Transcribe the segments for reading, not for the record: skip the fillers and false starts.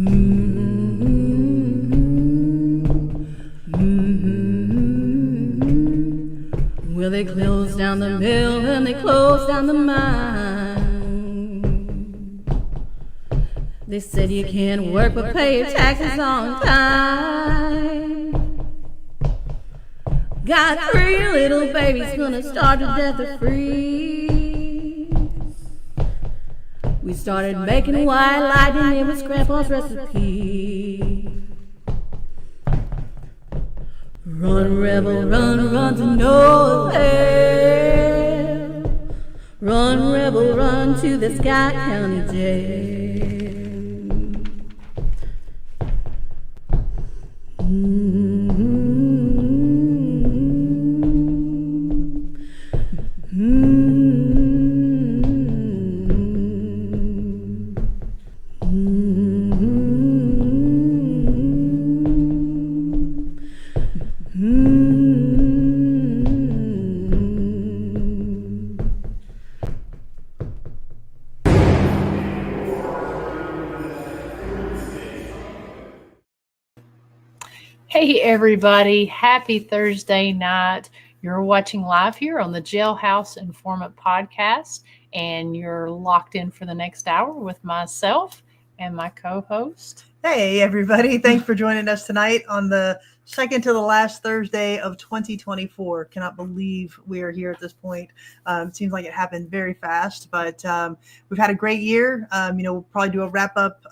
Well, they closed down the mill and they closed down the mine. They said you can't work but pay your taxes on time. Got 3 little babies gonna starve to death or freeze. We started making white lightning, it was Grandpa's recipe. Run, rebel, run to nowhere. Run, rebel, run to the Scott County Jail. Hey everybody, happy Thursday night. You're watching live here on the Jailhouse Informant podcast, and you're locked in for the next hour with myself and my co-host. Hey everybody, thanks for joining us tonight on the second to the last Thursday of 2024. Cannot believe we are here at this point. It seems like it happened very fast, but we've had a great year. We'll probably do a wrap-up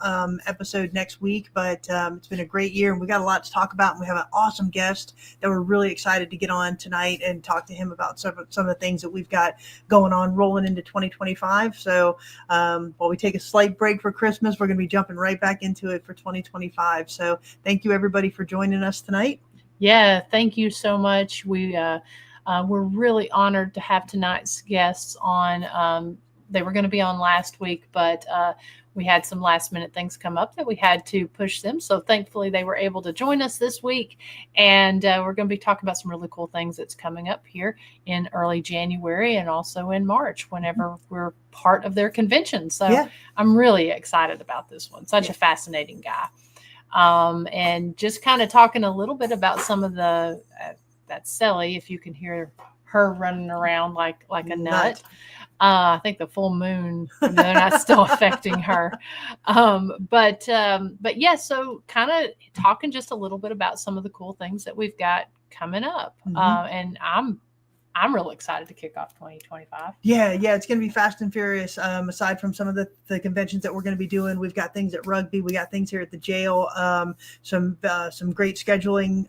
episode next week, but it's been a great year, and we got a lot to talk about, and we have an awesome guest that we're really excited to get on tonight and talk to him about some of the things that we've got going on rolling into 2025. So while we take a slight break for Christmas, we're going to be jumping right back into it for 2025. So thank you everybody for joining us tonight. Yeah, thank you so much. We're really honored to have tonight's guests on. They were going to be on last week, but we had some last minute things come up that we had to push them. So thankfully they were able to join us this week. And we're going to be talking about some really cool things that's coming up here in early January and also in March whenever we're part of their convention. So yeah. I'm really excited about this one. Such a fascinating guy. And just kind of talking a little bit about some of the, that's Sally, if you can hear her running around like a nut. I think the full moon, they're not still affecting her. But yeah, so kind of talking just a little bit about some of the cool things that we've got coming up. And I'm real excited to kick off 2025. Yeah, it's going to be fast and furious. Aside from some of the conventions that we're going to be doing, we've got things at rugby, we got things here at the jail, some great scheduling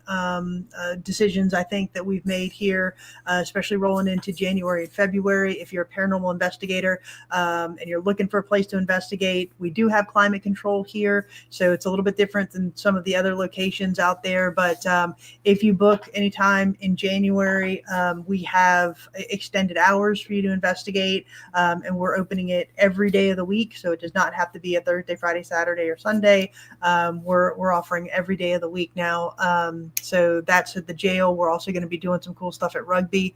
decisions I think that we've made here, especially rolling into January and February. If you're a paranormal investigator and you're looking for a place to investigate, we do have climate control here, so it's a little bit different than some of the other locations out there. But if you book anytime in January, we have extended hours for you to investigate, and we're opening it every day of the week, so it does not have to be a Thursday, Friday, Saturday, or Sunday. We're offering every day of the week now, so that's at the jail. We're also going to be doing some cool stuff at rugby,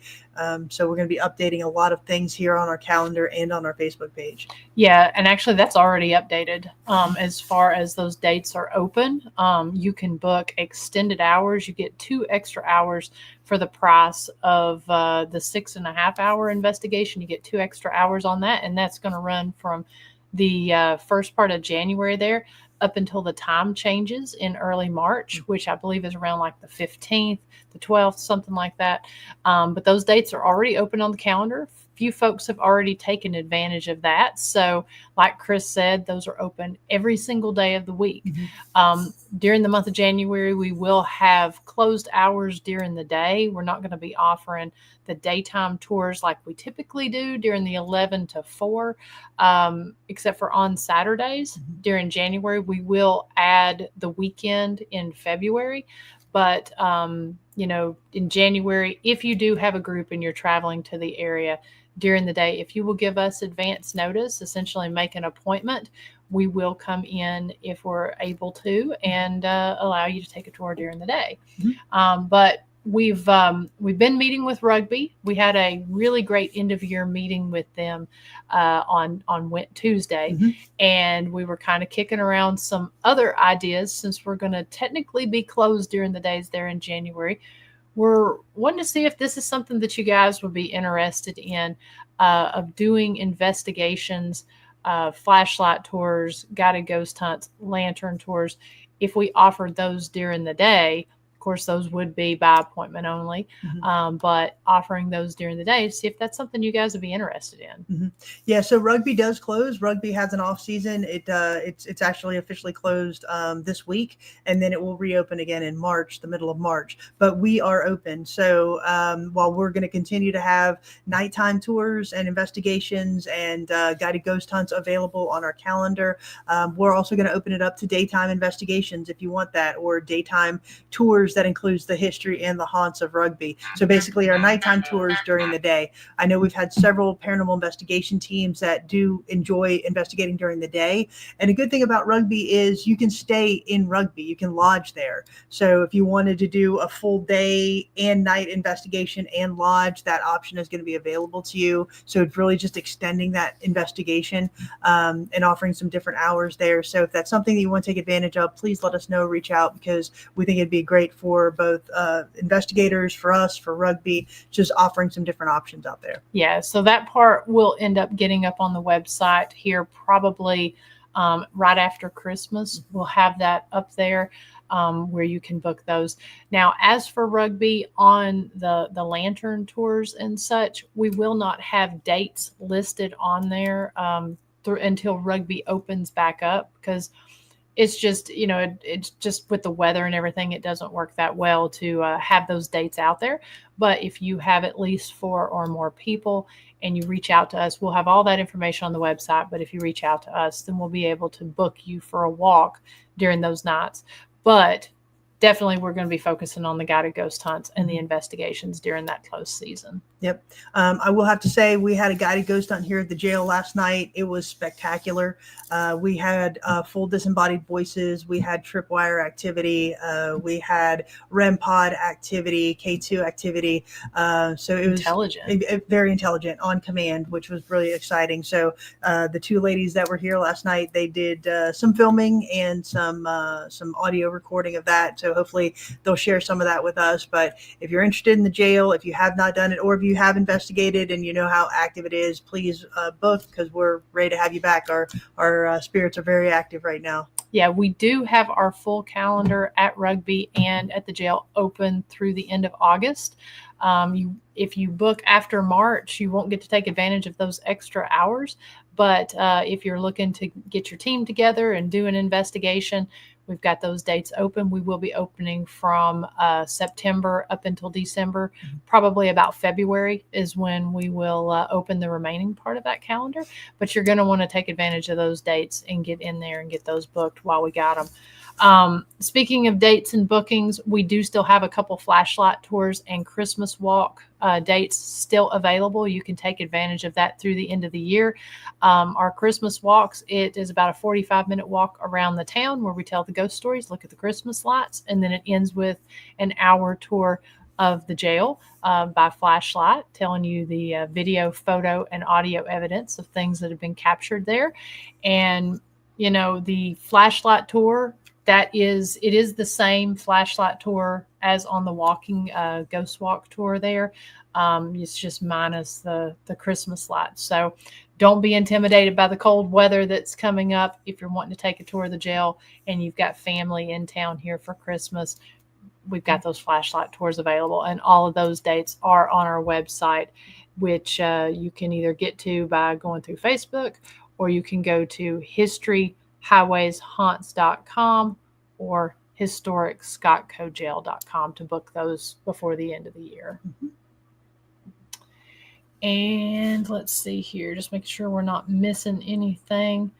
so we're going to be updating a lot of things here on our calendar and on our Facebook page. Yeah, and actually that's already updated. As far as those dates are open, you can book extended hours. You get 2 extra hours for the price of the 6.5 hour investigation. You get 2 extra hours on that, and that's going to run from the first part of January there up until the time changes in early March, which I believe is around like the 15th, the 12th, something like that. But those dates are already open on the calendar. Few folks have already taken advantage of that. So like Chris said, those are open every single day of the week. During the month of January, we will have closed hours during the day. We're not going to be offering the daytime tours like we typically do during the 11 to 4, except for on Saturdays. During January, we will add the weekend in February. But, in January, if you do have a group and you're traveling to the area during the day, if you will give us advance notice, essentially make an appointment, we will come in if we're able to and allow you to take a tour during the day. But we've been meeting with rugby. We had a really great end of year meeting with them on Tuesday, and we were kind of kicking around some other ideas since we're going to technically be closed during the days there in January. We're wanting to see if this is something that you guys would be interested in, of doing investigations, flashlight tours, guided ghost hunts, lantern tours. If we offered those during the day, of course, those would be by appointment only, but offering those during the day, see if that's something you guys would be interested in. Yeah, so rugby does close. Rugby has an off season. It's actually officially closed this week, and then it will reopen again in March, the middle of March. But we are open. So while we're going to continue to have nighttime tours and investigations and guided ghost hunts available on our calendar, we're also going to open it up to daytime investigations if you want that, or daytime tours that includes the history and the haunts of rugby. So basically our nighttime tours during the day. I know we've had several paranormal investigation teams that do enjoy investigating during the day. And a good thing about rugby is you can stay in rugby. You can lodge there. So if you wanted to do a full day and night investigation and lodge, that option is going to be available to you. So it's really just extending that investigation and offering some different hours there. So if that's something that you want to take advantage of, please let us know, reach out, because we think it'd be great for both investigators, for us, for rugby, just offering some different options out there. Yeah, so that part will end up getting up on the website here probably right after Christmas. We'll have that up there where you can book those. Now, as for rugby on the lantern tours and such, we will not have dates listed on there until rugby opens back up, because it's just, it's just with the weather and everything, it doesn't work that well to have those dates out there. But if you have at least 4 or more people and you reach out to us, we'll have all that information on the website. But if you reach out to us, then we'll be able to book you for a walk during those nights. But definitely we're going to be focusing on the guided ghost hunts and the investigations during that closed season. Yep. I will have to say we had a guided ghost hunt here at the jail last night. It was spectacular. We had full disembodied voices. We had tripwire activity. We had REM pod activity, K2 activity. So it was intelligent, very intelligent, on command, which was really exciting. So the 2 ladies that were here last night, they did some filming and some audio recording of that. So hopefully they'll share some of that with us. But if you're interested in the jail, if you have not done it, or if you have investigated and you know how active it is, please book, because we're ready to have you back. Our spirits are very active right now. Yeah, we do have our full calendar at rugby and at the jail open through the end of August. If you book after March, you won't get to take advantage of those extra hours. But if you're looking to get your team together and do an investigation, we've got those dates open. We will be opening from September up until December. Probably about February is when we will open the remaining part of that calendar. But you're going to want to take advantage of those dates and get in there and get those booked while we got them. Speaking of dates and bookings, we do still have a couple flashlight tours and Christmas walk dates still available. You can take advantage of that through the end of the year. Our Christmas walks, it is about a 45-minute walk around the town where we tell the ghost stories, look at the Christmas lights, and then it ends with an hour tour of the jail by flashlight, telling you the video, photo, and audio evidence of things that have been captured there. And, the flashlight tour, it is the same flashlight tour as on the walking ghost walk tour there. It's just minus the Christmas lights. So don't be intimidated by the cold weather that's coming up. If you're wanting to take a tour of the jail and you've got family in town here for Christmas, we've got those flashlight tours available. And all of those dates are on our website, which you can either get to by going through Facebook, or you can go to historyhighwayshaunts.com or historicscottcojail.com to book those before the end of the year. And let's see here, just making sure we're not missing anything.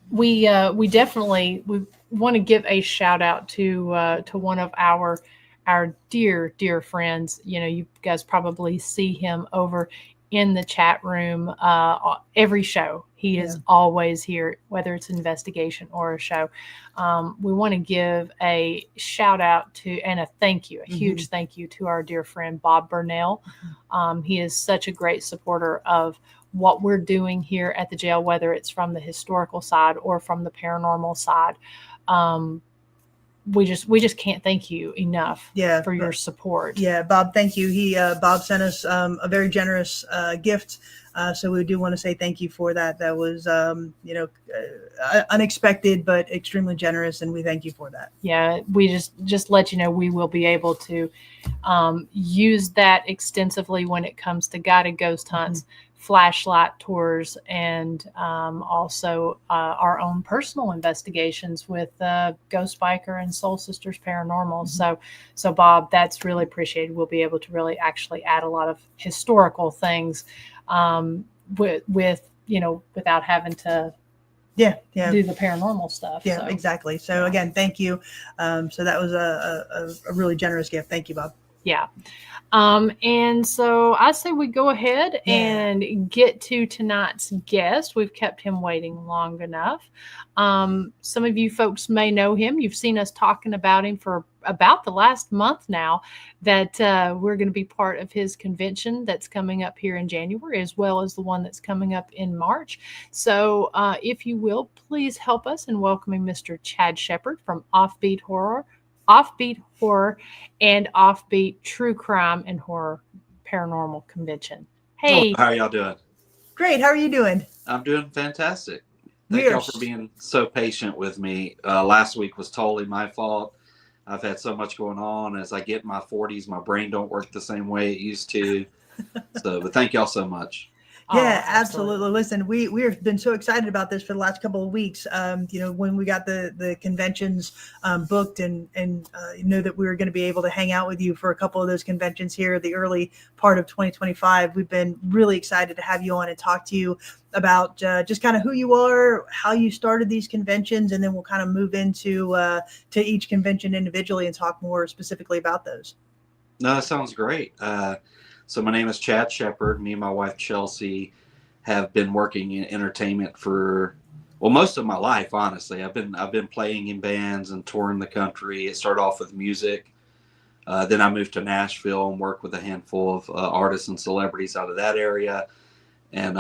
We definitely want to give a shout out to one of our dear friends. You guys probably see him over in the chat room every show. He is always here, whether it's investigation or a show. We want to give a shout out to and a thank you, a huge thank you to our dear friend Bob Burnell. He is such a great supporter of what we're doing here at the jail, whether it's from the historical side or from the paranormal side. We just can't thank you enough for your support. Yeah, Bob, thank you. Bob sent us a very generous gift, so we do want to say thank you for that. That was unexpected but extremely generous, and we thank you for that. Yeah, we just let you know we will be able to use that extensively when it comes to guided ghost hunts, flashlight tours, and also our own personal investigations with Ghost Biker and Soul Sisters Paranormal. So Bob, that's really appreciated. We'll be able to really actually add a lot of historical things with without having to do the paranormal stuff. Yeah, exactly. So again, thank you. So that was a really generous gift. Thank you, Bob. Yeah. And so I say we go ahead and get to tonight's guest. We've kept him waiting long enough. Some of you folks may know him. You've seen us talking about him for about the last month now, that we're going to be part of his convention that's coming up here in January, as well as the one that's coming up in March. So if you will, please help us in welcoming Mr. Chad Shepard from Offbeat Horror, and Offbeat True Crime and Horror Paranormal Convention. Hey. How are y'all doing? Great. How are you doing? I'm doing fantastic. Thank y'all for being so patient with me. Last week was totally my fault. I've had so much going on. As I get in my 40s, my brain don't work the same way it used to. But thank y'all so much. Yeah, absolutely. Listen, we have been so excited about this for the last couple of weeks. When we got the conventions booked and know that we were going to be able to hang out with you for a couple of those conventions here the early part of 2025. We've been really excited to have you on and talk to you about just kind of who you are, how you started these conventions, and then we'll kind of move into to each convention individually and talk more specifically about those. No, that sounds great. So my name is Chad Shepard. Me and my wife Chelsea have been working in entertainment for most of my life. Honestly, I've been playing in bands and touring the country. It started off with music. Then I moved to Nashville and worked with a handful of artists and celebrities out of that area. And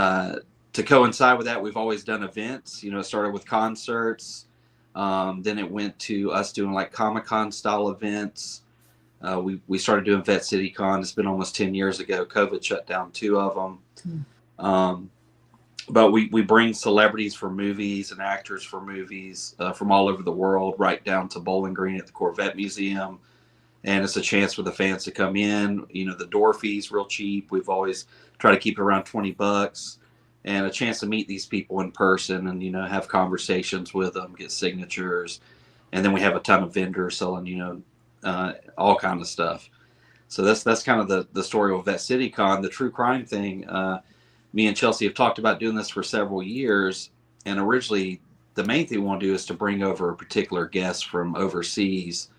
to coincide with that, we've always done events. It started with concerts. Then it went to us doing like Comic-Con style events. We started doing Vet City Con. It's been almost 10 years ago. COVID shut down 2 of them. But we bring celebrities for movies and actors for movies from all over the world, right down to Bowling Green at the Corvette Museum. And it's a chance for the fans to come in. The door fee's real cheap. We've always tried to keep it around $20, and a chance to meet these people in person and, have conversations with them, get signatures. And then we have a ton of vendors selling, all kind of stuff. So that's kind of the story of Vet City Con. The true crime thing, me and Chelsea have talked about doing this for several years, and originally the main thing we want to do is to bring over a particular guest from overseas,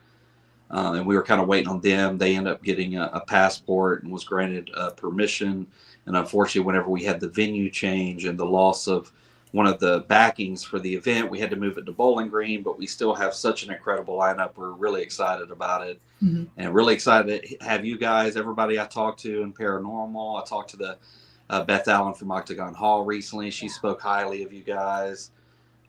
and we were kind of waiting on them. They ended up getting a passport and was granted permission, and unfortunately whenever we had the venue change and the loss of one of the backings for the event, we had to move it to Bowling Green, but we still have such an incredible lineup. We're really excited about it, and really excited to have you guys, everybody I talked to in Paranormal. I talked to the Beth Allen from Octagon Hall recently. She spoke highly of you guys.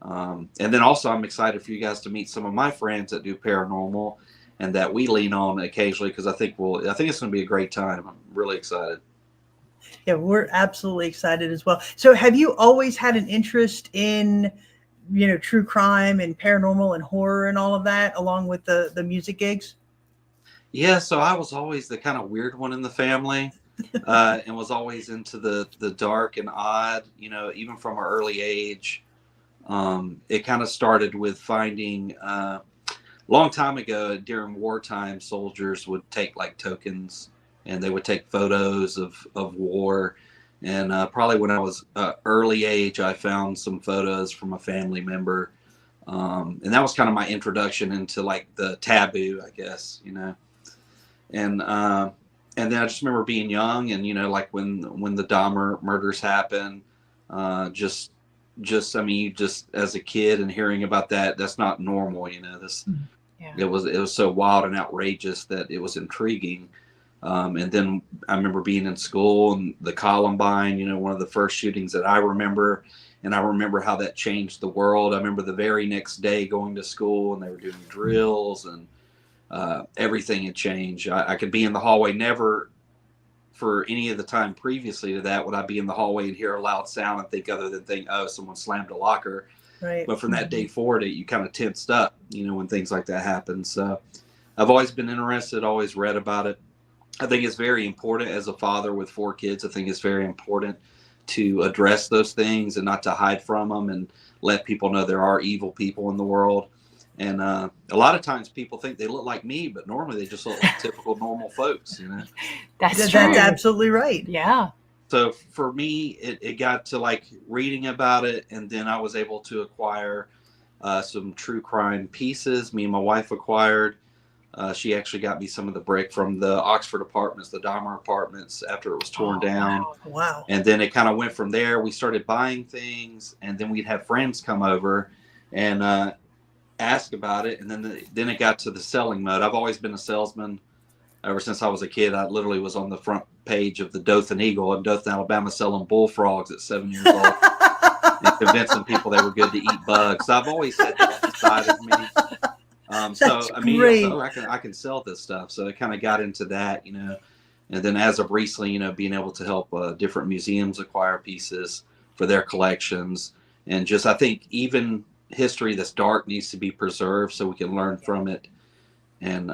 And then also I'm excited for you guys to meet some of my friends that do paranormal and that we lean on occasionally, because I think it's going to be a great time. I'm really excited. Yeah, we're absolutely excited as well. So have you always had an interest in, true crime and paranormal and horror and all of that, along with the music gigs? Yeah, so I was always the kind of weird one in the family, and was always into the dark and odd, even from an early age. It kind of started with finding, long time ago during wartime, soldiers would take like tokens, and they would take photos of war. And probably when I was early age, I found some photos from a family member. And that was kind of my introduction into like the taboo, I guess, And and then I just remember being young, and like when the Dahmer murders happened, just I mean, just as a kid and hearing about that's not normal. This Yeah. it was so wild and outrageous that it was intriguing. And then I remember being in school and the Columbine, one of the first shootings that I remember. And I remember how that changed the world. I remember the very next day going to school and they were doing drills and everything had changed. I could be in the hallway. Never for any of the time previously to that would I be in the hallway and hear a loud sound and think other than think, oh, someone slammed a locker. Right. But from that day forward, you kind of tensed up, when things like that happen. So I've always been interested, always read about it. I think it's very important as a father with 4 kids. I think it's very important to address those things and not to hide from them and let people know there are evil people in the world. And a lot of times people think they look like me, but normally they just look like typical normal folks, That's true. That's absolutely right. Yeah. So for me, it got to like reading about it, and then I was able to acquire some true crime pieces. Me and my wife acquired. She actually got me some of the brick from the Oxford apartments, the Dahmer apartments, after it was torn down. Wow. And then it kind of went from there. We started buying things, and then we'd have friends come over and ask about it. And then it got to the selling mode. I've always been a salesman. Ever since I was a kid, I literally was on the front page of the Dothan Eagle in Dothan, Alabama, selling bullfrogs at 7 years old and convincing people they were good to eat bugs. So I've always had that side of me. So I mean, I can sell this stuff. So I kind of got into that, and then as of recently, being able to help different museums acquire pieces for their collections, and just I think even history that's dark needs to be preserved so we can learn from it and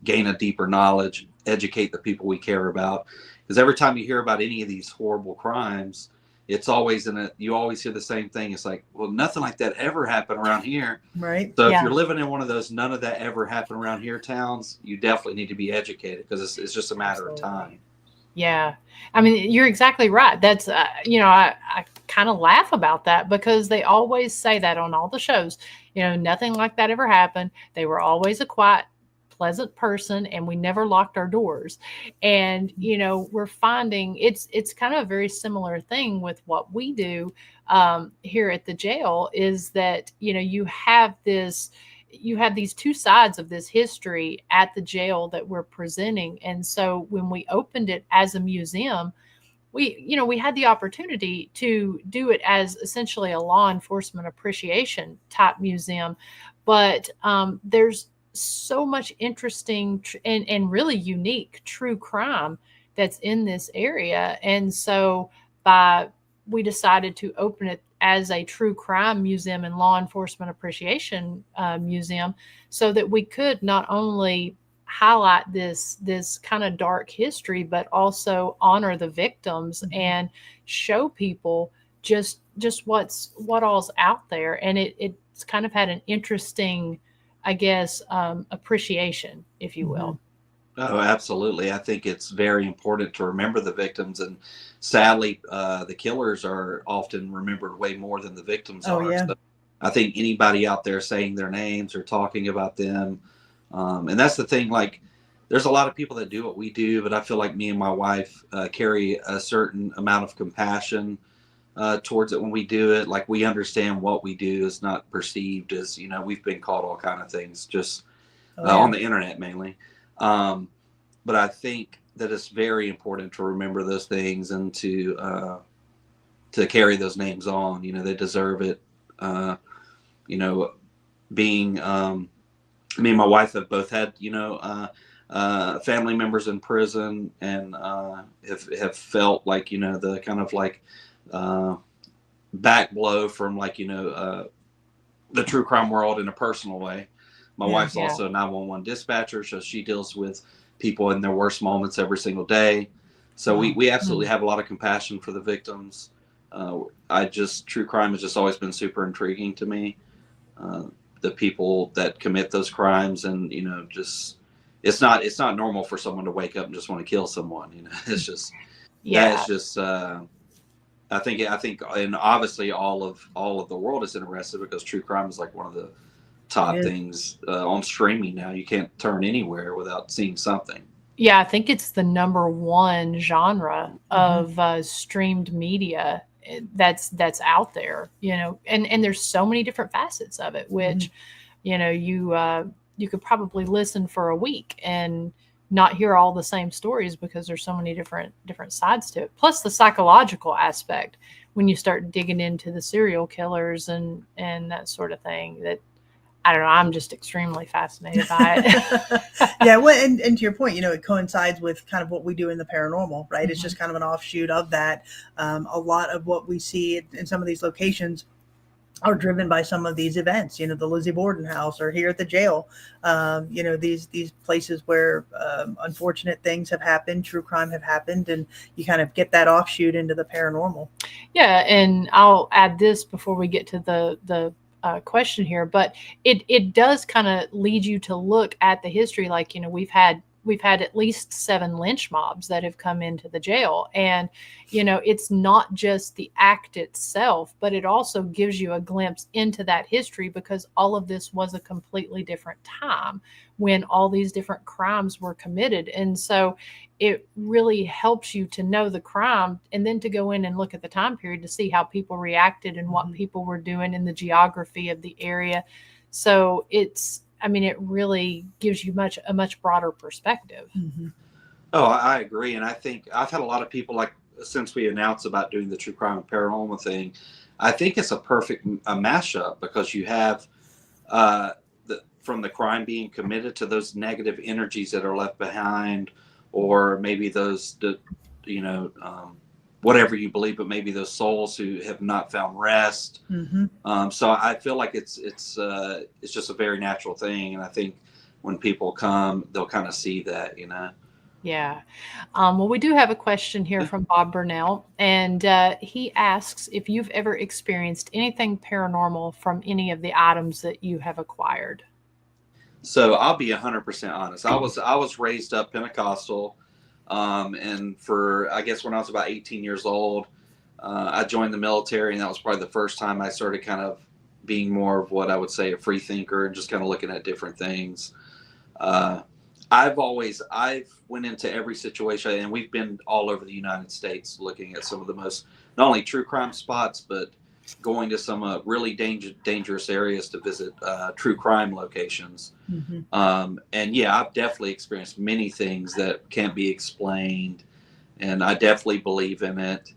gain a deeper knowledge, educate the people we care about. Because every time you hear about any of these horrible crimes, it's always you always hear the same thing. It's like, well, nothing like that ever happened around here. Right. So if you're living in one of those, none of that ever happened around here towns, you definitely need to be educated because it's just a matter of time. Yeah. I mean, you're exactly right. That's, I kind of laugh about that because they always say that on all the shows, nothing like that ever happened. They were always a quiet, pleasant person, and we never locked our doors. And we're finding it's kind of a very similar thing with what we do here at the jail, is that you have these 2 sides of this history at the jail that we're presenting. And so when we opened it as a museum, we had the opportunity to do it as essentially a law enforcement appreciation type museum, but there's so much interesting and really unique true crime that's in this area. And so we decided to open it as a true crime museum and law enforcement appreciation museum, so that we could not only highlight this kind of dark history, but also honor the victims and show people just what all's out there. And it's kind of had an interesting, I guess, appreciation, if you will. Oh, absolutely. I think it's very important to remember the victims. And sadly, the killers are often remembered way more than the victims are. Yeah. So I think anybody out there saying their names or talking about them, and that's the thing, like, there's a lot of people that do what we do, but I feel like me and my wife carry a certain amount of compassion towards it when we do it. Like, we understand what we do is not perceived as, we've been called all kind of things just on the internet mainly. But I think that it's very important to remember those things and to carry those names on. They deserve it. Being me and my wife have both had family members in prison, and have felt like the kind of like back blow from the true crime world in a personal way. My wife's also a 911 dispatcher, so she deals with people in their worst moments every single day. So we absolutely have a lot of compassion for the victims. True crime has just always been super intriguing to me. The people that commit those crimes, and it's not normal for someone to wake up and just want to kill someone. It's just that's just. I think, and obviously all of the world is interested because true crime is like one of the top things on streaming now. You can't turn anywhere without seeing something. Yeah, I think it's the number one genre of streamed media that's out there, and there's so many different facets of it, which, you could probably listen for a week and not hear all the same stories because there's so many different sides to it. Plus the psychological aspect when you start digging into the serial killers and that sort of thing that I don't know. I'm just extremely fascinated by it. Yeah, well, and to your point, it coincides with kind of what we do in the paranormal, right? It's just kind of an offshoot of that. A lot of what we see in some of these locations are driven by some of these events, the Lizzie Borden house or here at the jail, these places where unfortunate things have happened, true crime have happened, and you kind of get that offshoot into the paranormal. Yeah, and I'll add this before we get to the question here, but it does kind of lead you to look at the history. Like, we've had at least 7 lynch mobs that have come into the jail, and it's not just the act itself, but it also gives you a glimpse into that history, because all of this was a completely different time when all these different crimes were committed. And so it really helps you to know the crime and then to go in and look at the time period to see how people reacted and what people were doing in the geography of the area. So it really gives you a much broader perspective. Oh, I agree. And I think I've had a lot of people, like, since we announced about doing the true crime and paranormal thing, I think it's a perfect mashup, because you have from the crime being committed to those negative energies that are left behind, or maybe those, whatever you believe, but maybe those souls who have not found rest. So I feel like it's just a very natural thing, and I think when people come, they'll kind of see that, Yeah. Well, we do have a question here from Bob Burnell, and he asks if you've ever experienced anything paranormal from any of the items that you have acquired. So I'll be 100% honest. I was raised up Pentecostal, and for, I guess, when I was about 18 years old, I joined the military, and that was probably the first time I started kind of being more of what I would say a free thinker and just kind of looking at different things. I've went into every situation, and we've been all over the United States looking at some of the most, not only true crime spots, but going to some really dangerous areas to visit true crime locations. And yeah, I've definitely experienced many things that can't be explained, and I definitely believe in it.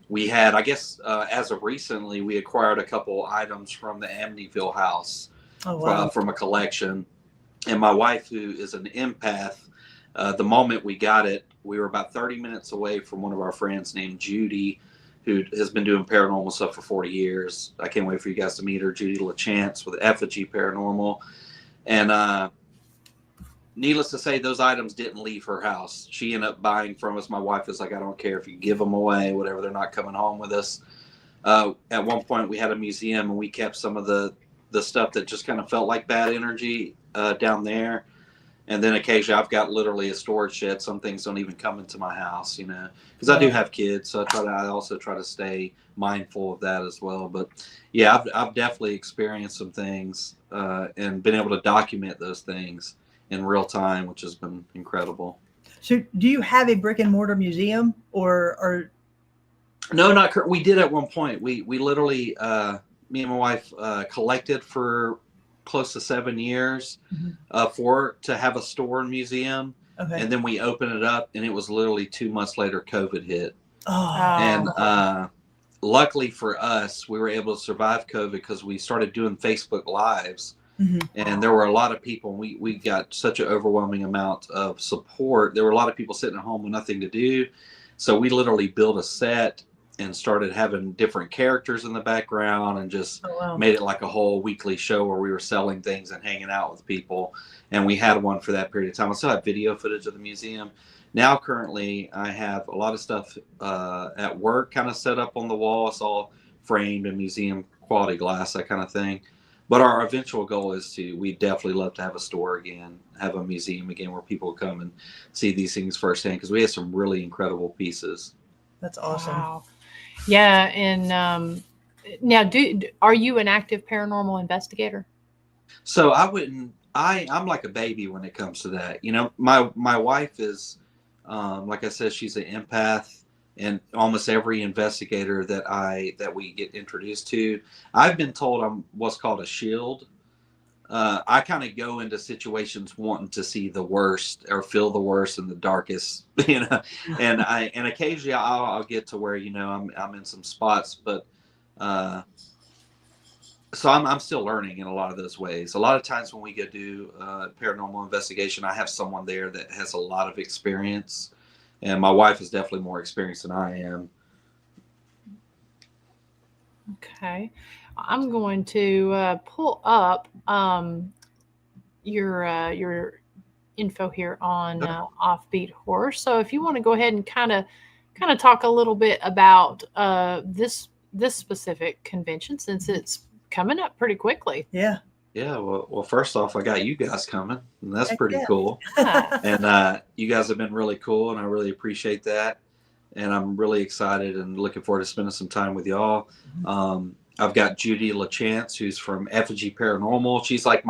We had, I guess, as of recently, we acquired a couple items from the Amityville house. Oh, wow. From a collection. And my wife, who is an empath, the moment we got it, we were about 30 minutes away from one of our friends named Judy, who has been doing paranormal stuff for 40 years. I can't wait for you guys to meet her, Judy LaChance with Effigy Paranormal. And needless to say, those items didn't leave her house. She ended up buying from us. My wife is like, I don't care if you give them away, whatever, they're not coming home with us. At one point, we had a museum, and we kept some of the stuff that just kind of felt like bad energy down there. And then occasionally I've got literally a storage shed. Some things don't even come into my house, because I do have kids. So I also try to stay mindful of that as well. But yeah, I've definitely experienced some things and been able to document those things in real time, which has been incredible. So do you have a brick and mortar museum or? No, not we did at one point. We literally, me and my wife collected for close to 7 years to have a store and museum. Okay. And then we opened it up, and it was literally 2 months later COVID hit. Oh. And luckily for us, we were able to survive COVID because we started doing Facebook Lives. And there were a lot of people, and we got such an overwhelming amount of support. There were a lot of people sitting at home with nothing to do. So we literally built a set and started having different characters in the background, and just made it like a whole weekly show where we were selling things and hanging out with people. And we had one for that period of time. I still have video footage of the museum. Now, currently, I have a lot of stuff at work kind of set up on the wall. It's all framed in museum quality glass, that kind of thing. But our eventual goal is we definitely love to have a store again, have a museum again where people come and see these things firsthand, because we have some really incredible pieces. That's awesome. Wow. Yeah. And now, are you an active paranormal investigator? So I wouldn't I'm like a baby when it comes to that. You know, my wife is, like I said, she's an empath, and almost every investigator that we get introduced to, I've been told I'm what's called a shield. I kind of go into situations wanting to see the worst or feel the worst and the darkest, you know, and occasionally I'll get to where, you know, I'm in some spots, but uh, so I'm still learning in a lot of those ways. A lot of times when we go do paranormal investigation, I have someone there that has a lot of experience, and my wife is definitely more experienced than I am. Okay. I'm going to pull up your info here on Offbeat Horror. So if you want to go ahead and kind of talk a little bit about this specific convention, since it's coming up pretty quickly. Yeah. Yeah, well, first off, I got you guys coming, and that's Heck pretty yeah. cool. Yeah. And you guys have been really cool, and I really appreciate that. And I'm really excited and looking forward to spending some time with y'all. I've got Judy LaChance, who's from Effigy Paranormal. She's like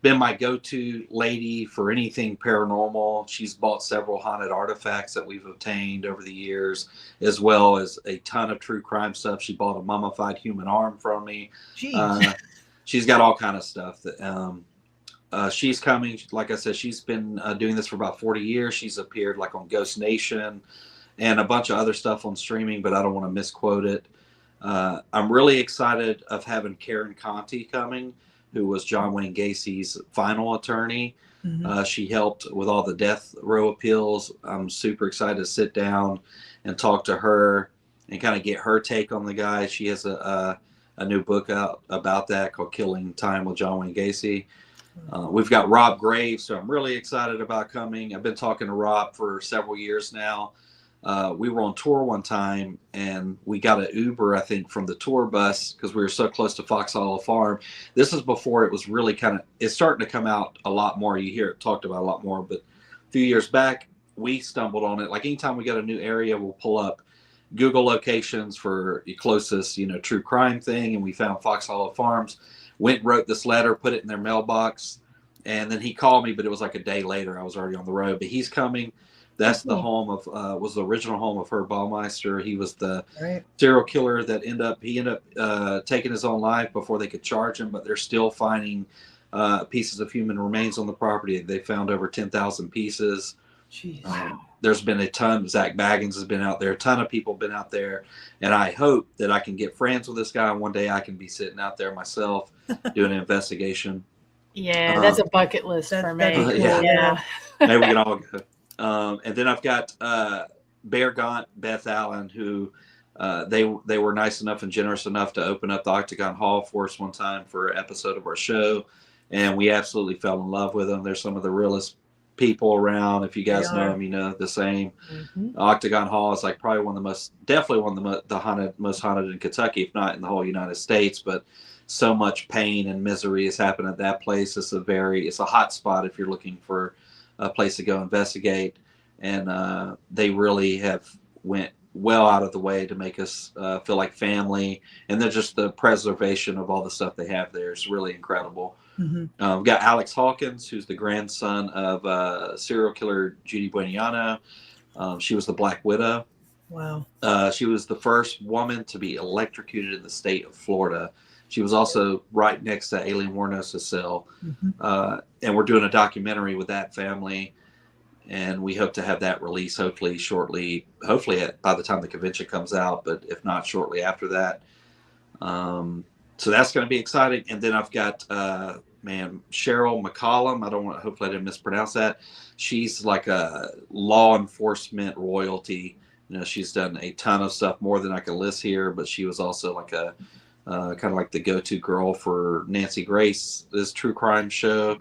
been my go-to lady for anything paranormal. She's bought several haunted artifacts that we've obtained over the years, as well as a ton of true crime stuff. She bought a mummified human arm from me. Jeez. She's got all kind of stuff that she's coming. Like I said, she's been doing this for about 40 years. She's appeared like on Ghost Nation and a bunch of other stuff on streaming, but I don't want to misquote it. I'm really excited of having Karen Conti coming, who was John Wayne Gacy's final attorney. She helped with all the death row appeals. I'm super excited to sit down and talk to her and kind of get her take on the guy. She has a new book out about that called Killing Time with John Wayne Gacy. We've got Rob Graves, so I'm really excited about coming. I've been talking to Rob for several years now. We were on tour one time and we got an Uber, I think, from the tour bus because we were so close to Fox Hollow Farm. This is before it was really it's starting to come out a lot more. You hear it talked about a lot more, but a few years back, we stumbled on it. Like anytime we got a new area, we'll pull up Google locations for the closest, true crime thing. And we found Fox Hollow Farms, went and wrote this letter, put it in their mailbox. And then he called me, but it was like a day later. I was already on the road, but he's coming. That's the home of, was the original home of Herb Baumeister. He was the serial killer that ended up taking his own life before they could charge him, but they're still finding pieces of human remains on the property. They found over 10,000 pieces. Jeez. There's been a ton. Zach Baggins has been out there. A ton of people have been out there. And I hope that I can get friends with this guy. And one day I can be sitting out there myself doing an investigation. Yeah, that's a bucket list for me. Cool. Yeah. Maybe we can all go. And then I've got Bear Gaunt, Beth Allen, who they were nice enough and generous enough to open up the Octagon Hall for us one time for an episode of our show. And we absolutely fell in love with them. They're some of the realest people around. If you guys know them, you know the same. Octagon Hall is like probably definitely one of the most haunted in Kentucky, if not in the whole United States. But so much pain and misery has happened at that place. It's a hot spot if you're looking for a place to go investigate. And they really have went well out of the way to make us feel like family. And they're just the preservation of all the stuff they have there is really incredible. We've got Alex Hawkins, who's the grandson of serial killer Judy Bueniano. She was the Black Widow. Wow. She was the first woman to be electrocuted in the state of Florida. She was also right next to Aileen Wuornos' cell. And we're doing a documentary with that family. And we hope to have that released hopefully shortly, by the time the convention comes out, but if not shortly after that. So that's going to be exciting. And then I've got, Cheryl McCollum. Hopefully I didn't mispronounce that. She's like a law enforcement royalty. She's done a ton of stuff, more than I can list here, but she was also like a, kind of like the go-to girl for Nancy Grace's true crime show.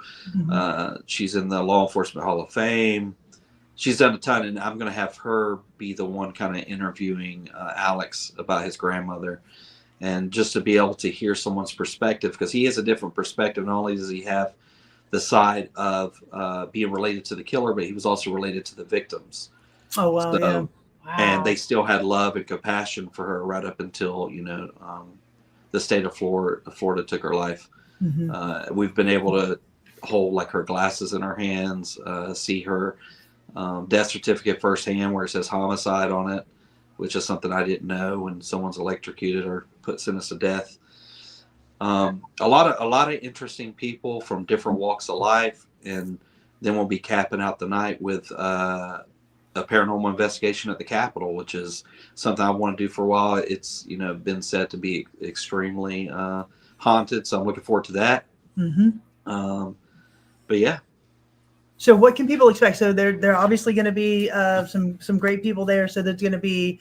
She's in the Law Enforcement Hall of Fame. She's done a ton, and I'm going to have her be the one kind of interviewing Alex about his grandmother, and just to be able to hear someone's perspective, because he has a different perspective. Not only does he have the side of being related to the killer, but he was also related to the victims. Oh, wow. Wow. And they still had love and compassion for her right up until, the state of Florida took her life. We've been able to hold like her glasses in her hands, see her death certificate firsthand where it says homicide on it, which is something I didn't know when someone's electrocuted or sentenced to death. A lot of interesting people from different walks of life, and then we'll be capping out the night with a paranormal investigation at the Capitol, which is something I want to do for a while. It's been said to be extremely haunted, so I'm looking forward to that. But yeah. So what can people expect? So they're obviously going to be some great people there. So there's going to be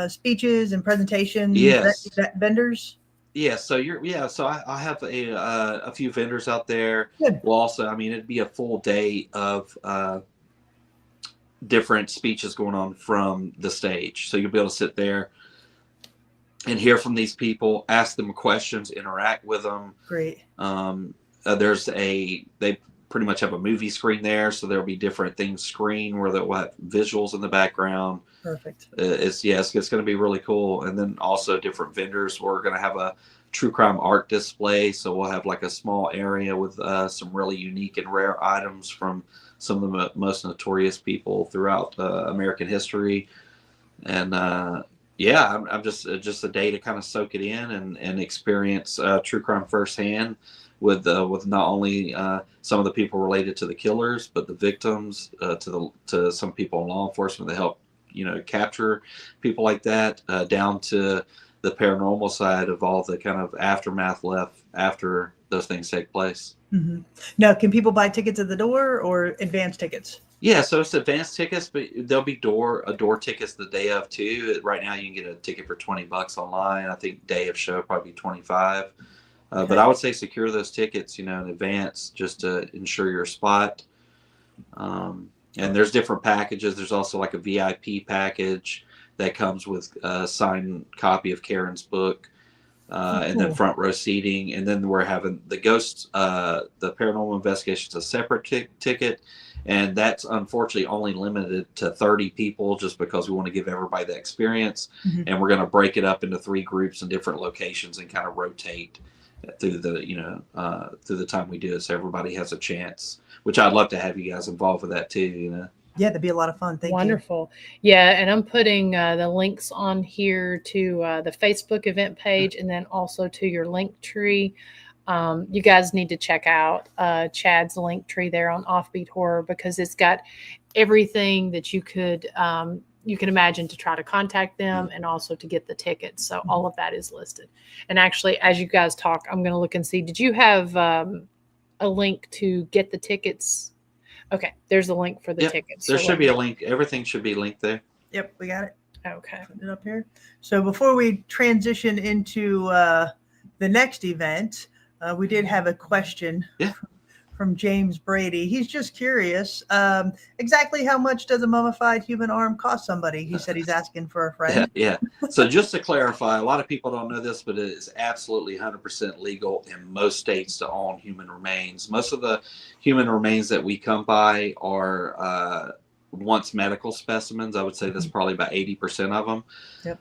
speeches and presentations. Yes. Vendors. Yeah. So I have a few vendors out there. Good. Well, also, I mean, it'd be a full day of different speeches going on from the stage. So you'll be able to sit there and hear from these people, ask them questions, interact with them. Great. They pretty much have a movie screen there, so there'll be different things screened where they'll have visuals in the background. Perfect. It's going to be really cool. And then also different vendors. We're going to have a true crime art display, so we'll have like a small area with some really unique and rare items from some of the most notorious people throughout American history. And I'm just a day to kind of soak it in and experience true crime firsthand with not only some of the people related to the killers, but the victims, to some people in law enforcement that help capture people like that, down to the paranormal side of all the kind of aftermath left after those things take place. Mm-hmm. Now, can people buy tickets at the door or advance tickets? Yeah, so it's advanced tickets, but there'll be door tickets the day of too. Right now, you can get a ticket for $20 online. I think day of show probably $25. Okay. But I would say secure those tickets, in advance, just to ensure your spot. And there's different packages. There's also like a VIP package that comes with a signed copy of Karen's book, and then front row seating. And then we're having the ghosts, the paranormal investigation's a separate ticket. And that's unfortunately only limited to 30 people just because we want to give everybody the experience. Mm-hmm. And we're going to break it up into 3 groups in different locations and kind of rotate through the through the time we do it, so everybody has a chance, which I'd love to have you guys involved with that too. Yeah, that'd be a lot of fun. Thank you. Wonderful. Yeah, and I'm putting the links on here to the Facebook event page, and then also to your link tree. You guys need to check out Chad's link tree there on Offbeat Horror, because it's got everything that you can imagine to try to contact them and also to get the tickets. So all of that is listed. And actually, as you guys talk, I'm going to look and see, did you have a link to get the tickets? Okay, there's a link for the tickets. There should be a link. Everything should be linked there. Yep, we got it. Okay. Put it up here. So before we transition into the next event, we did have a question from James Brady. He's just curious, exactly how much does a mummified human arm cost somebody? He said he's asking for a friend. Yeah. So just to clarify, a lot of people don't know this, but it is absolutely 100% legal in most states to own human remains. Most of the human remains that we come by are once medical specimens. I would say that's probably about 80% of them. Yep.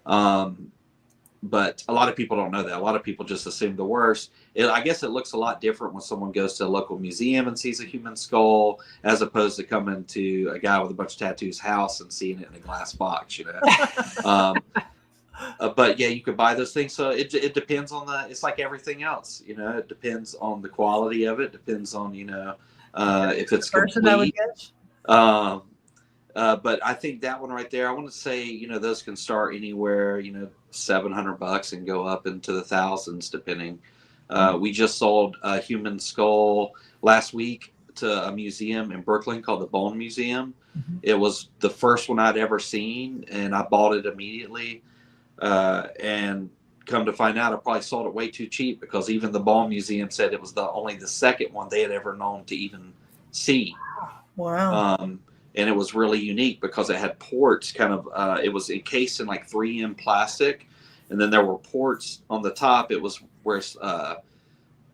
But a lot of people don't know that. A lot of people just assume the worst. I guess it looks a lot different when someone goes to a local museum and sees a human skull, as opposed to coming to a guy with a bunch of tattoos house and seeing it in a glass box, But yeah, you could buy those things. So it depends on it's like everything else, it depends on the quality of it. Depends on, if it's person, I would complete. guess. But I think that one right there, I want to say, those can start anywhere, $700 and go up into the thousands, depending. We just sold a human skull last week to a museum in Brooklyn called the Bone Museum. Mm-hmm. It was the first one I'd ever seen, and I bought it immediately. And come to find out, I probably sold it way too cheap, because even the Bone Museum said it was only the second one they had ever known to even see. Wow. And it was really unique because it had ports it was encased in like 3M plastic. And then there were ports on the top. It was where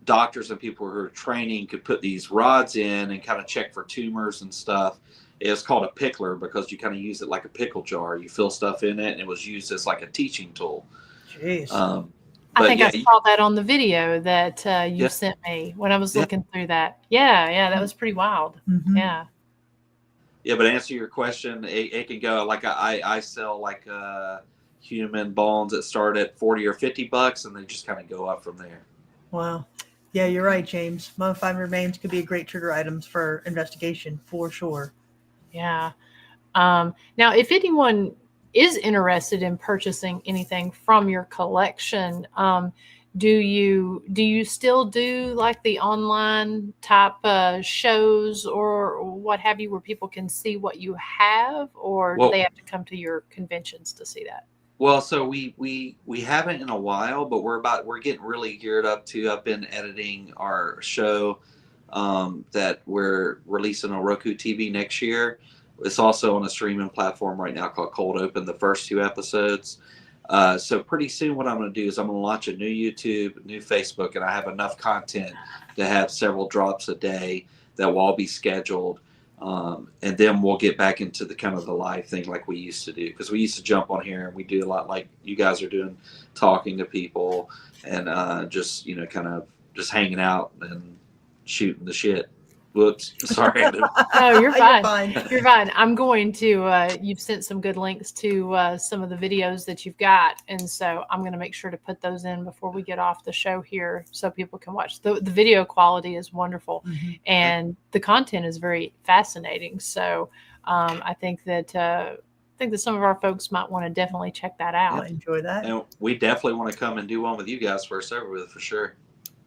doctors and people who were training could put these rods in and kind of check for tumors and stuff. It was called a pickler because you kind of use it like a pickle jar. You fill stuff in it, and it was used as like a teaching tool. Jeez. I But think yeah, I saw that on the video that you yeah, sent me when I was yeah, looking through that. Yeah, that was pretty wild. Mhm. Yeah. yeah. But to answer your question, it can go like I sell like human bones that start at 40 or $50, and they just kind of go up from there. Wow. Yeah, you're right, James. Mummified remains could be great trigger items for investigation for sure. Yeah. Now, if anyone is interested in purchasing anything from your collection, do you still do like the online type shows or what have you, where people can see what you have, or do Well, they have to come to your conventions to see that? well, so we haven't in a while, but we're getting really geared up to. I've been editing our show that we're releasing on Roku TV next year. It's also on a streaming platform right now called Cold Open. The first 2 episodes. So pretty soon, what I'm going to do is I'm going to launch a new YouTube, new Facebook, and I have enough content to have several drops a day that will all be scheduled. And then we'll get back into the kind of the live thing like we used to do, because we used to jump on here and we do a lot like you guys are doing, talking to people and just kind of just hanging out and shooting the shit. Whoops, sorry. No, you're fine. fine. You're fine. I'm going to, you've sent some good links to some of the videos that you've got. And so I'm going to make sure to put those in before we get off the show here so people can watch. The video quality is wonderful and the content is very fascinating. So I think that some of our folks might want to definitely check that out. I enjoy that. And we definitely want to come and do one with you guys for a server with for sure.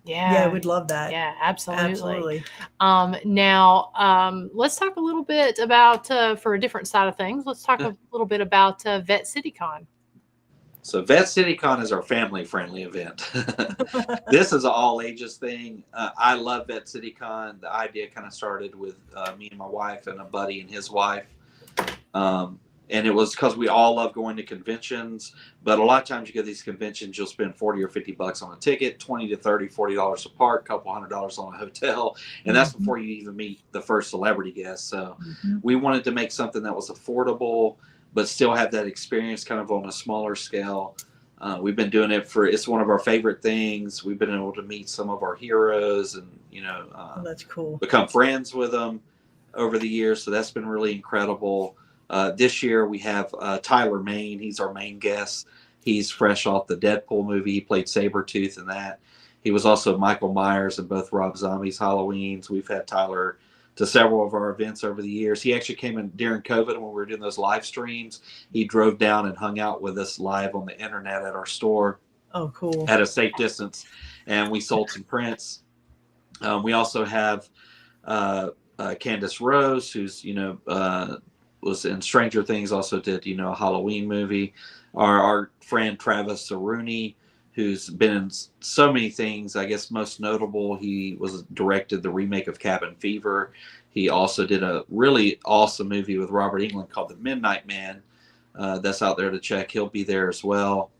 Yeah, we'd love that. Yeah, absolutely. Absolutely. Now, let's talk a little bit about, for a different side of things, let's talk a little bit about Vet CityCon. So Vet CityCon is our family-friendly event. This is an all-ages thing. I love Vet CityCon. The idea kind of started with me and my wife and a buddy and his wife. And it was because we all love going to conventions, but a lot of times you go to these conventions, you'll spend 40 or $50 on a ticket, 20 to 30, $40 a park, couple $100 on a hotel. And that's before you even meet the first celebrity guest. So we wanted to make something that was affordable, but still have that experience kind of on a smaller scale. We've been doing it it's one of our favorite things. We've been able to meet some of our heroes and, that's cool. Become friends with them over the years. So that's been really incredible. This year we have Tyler Main. He's our main guest. He's fresh off the Deadpool movie. He played Sabretooth in that. He was also Michael Myers in both Rob Zombie's Halloweens. We've had Tyler to several of our events over the years. He actually came in during COVID when we were doing those live streams. He drove down and hung out with us live on the internet at our store. Oh, cool. At a safe distance. And we sold some prints. We also have Candace Rose, who's, was in Stranger Things, also did, a Halloween movie. Our friend Travis Saruni, who's been in so many things. I guess most notable, he directed the remake of Cabin Fever. He also did a really awesome movie with Robert Englund called The Midnight Man. That's out there to check. He'll be there as well.